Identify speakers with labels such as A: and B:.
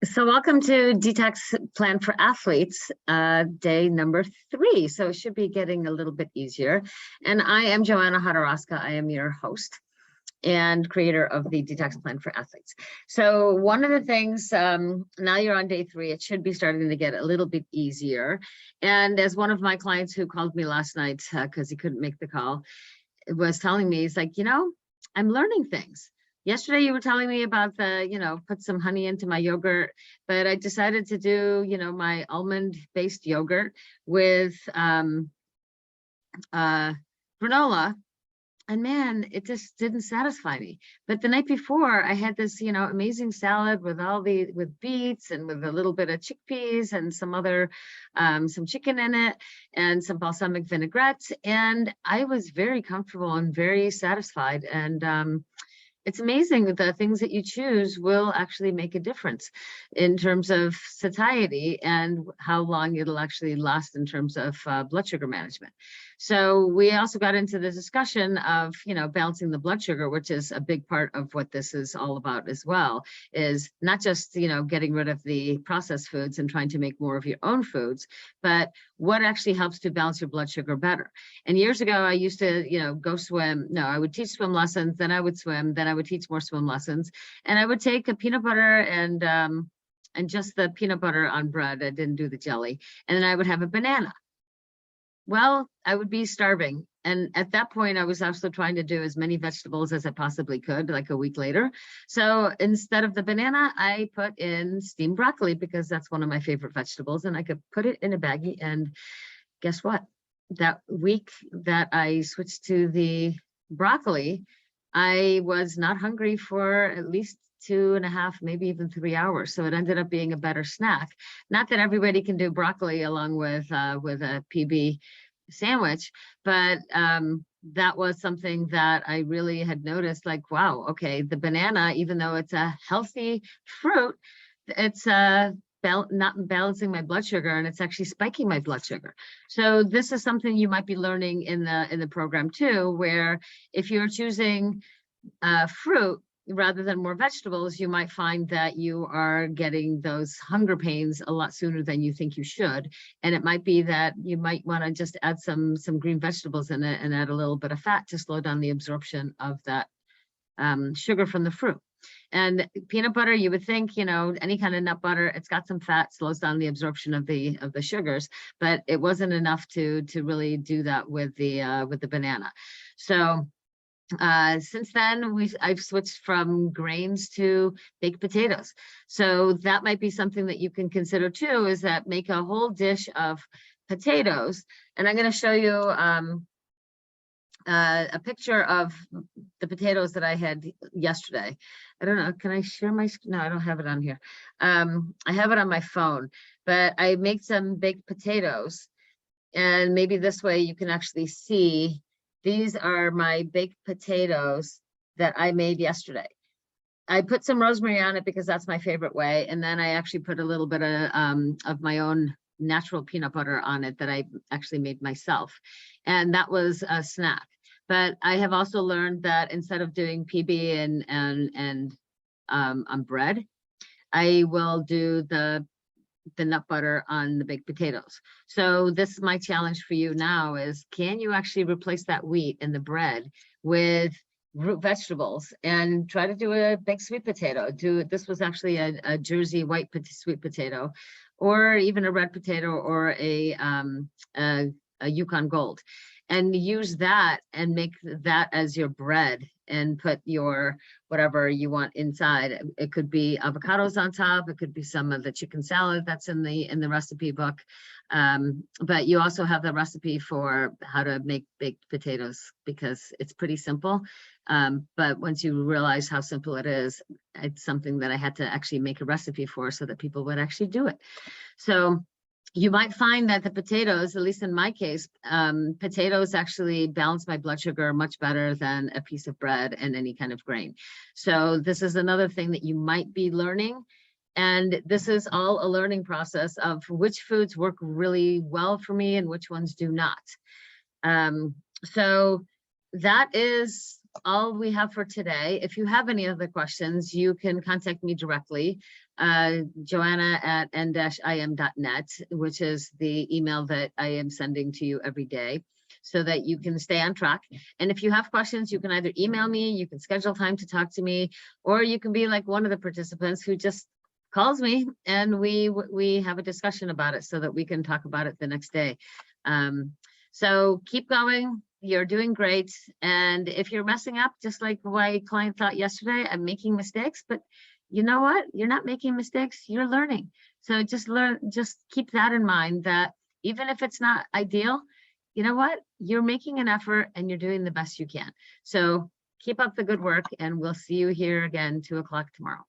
A: So welcome to Detox Plan for Athletes, day number 3. So it should be getting a little bit easier. And I am Joanna Hodorowska. I am your host and creator of the Detox Plan for Athletes. So one of the things, now you're on day 3, it should be starting to get a little bit easier. And as one of my clients who called me last night because he couldn't make the call, was telling me, he's like, I'm learning things. Yesterday you were telling me about the, put some honey into my yogurt, but I decided to do, my almond based yogurt with granola. And man, it just didn't satisfy me. But the night before I had this, amazing salad with with beets and with a little bit of chickpeas and some other, some chicken in it and some balsamic vinaigrette. And I was very comfortable and very satisfied. And it's amazing that the things that you choose will actually make a difference in terms of satiety and how long it'll actually last in terms of blood sugar management. So we also got into the discussion of, balancing the blood sugar, which is a big part of what this is all about as well, is not just, getting rid of the processed foods and trying to make more of your own foods, but what actually helps to balance your blood sugar better. And years ago, I used to, go swim. No, I would teach swim lessons, then I would swim, then I would teach more swim lessons. And I would take a peanut butter and just the peanut butter on bread. I didn't do the jelly. And then I would have a banana. Well, I would be starving. And at that point, I was also trying to do as many vegetables as I possibly could, like a week later. So instead of the banana, I put in steamed broccoli because that's one of my favorite vegetables. And I could put it in a baggie. And guess what? That week that I switched to the broccoli, I was not hungry for at least 2.5, maybe even 3 hours. So it ended up being a better snack. Not that everybody can do broccoli along with a PB sandwich, but that was something that I really had noticed, like, wow, okay, the banana, even though it's a healthy fruit, it's not balancing my blood sugar, and it's actually spiking my blood sugar. So this is something you might be learning in the program too, where if you're choosing fruit rather than more vegetables, you might find that you are getting those hunger pains a lot sooner than you think you should. And it might be that you might want to just add some green vegetables in it and add a little bit of fat to slow down the absorption of that sugar from the fruit. And peanut butter, you would think, any kind of nut butter, it's got some fat, slows down the absorption of the sugars, but it wasn't enough to really do that with the banana. So since then, I've switched from grains to baked potatoes. So that might be something that you can consider too, is that make a whole dish of potatoes. And I'm going to show you a picture of the potatoes that I had yesterday. I don't know, can I share my screen? No, I don't have it on here. I have it on my phone, but I make some baked potatoes, and maybe this way you can actually see. These are my baked potatoes that I made yesterday. I put some rosemary on it because that's my favorite way. And then I actually put a little bit of my own natural peanut butter on it that I actually made myself. And that was a snack. But I have also learned that instead of doing PB and on bread, I will do the nut butter on the baked potatoes. So this is my challenge for you now is, can you actually replace that wheat in the bread with root vegetables and try to do a baked sweet potato? This was actually a Jersey white sweet potato, or even a red potato, or a Yukon Gold, and use that and make that as your bread and put your whatever you want inside. It could be avocados on top. It could be some of the chicken salad that's in the recipe book. But you also have the recipe for how to make baked potatoes, because it's pretty simple. But once you realize how simple it is, it's something that I had to actually make a recipe for so that people would actually do it. So you might find that the potatoes, at least in my case, potatoes actually balance my blood sugar much better than a piece of bread and any kind of grain. So this is another thing that you might be learning. And this is all a learning process of which foods work really well for me and which ones do not. So that is all we have for today. If you have any other questions, you can contact me directly, joanna@n-im.net, which is the email that I am sending to you every day, so that you can stay on track. And if you have questions, you can either email me, you can schedule time to talk to me, or you can be like one of the participants who just calls me and we have a discussion about it so that we can talk about it the next day. So keep going. You're doing great. And if you're messing up, just like my client thought yesterday, I'm making mistakes, but you know what? You're not making mistakes, you're learning. So just keep that in mind, that even if it's not ideal, you know what? You're making an effort and you're doing the best you can. So keep up the good work, and we'll see you here again 2 o'clock tomorrow.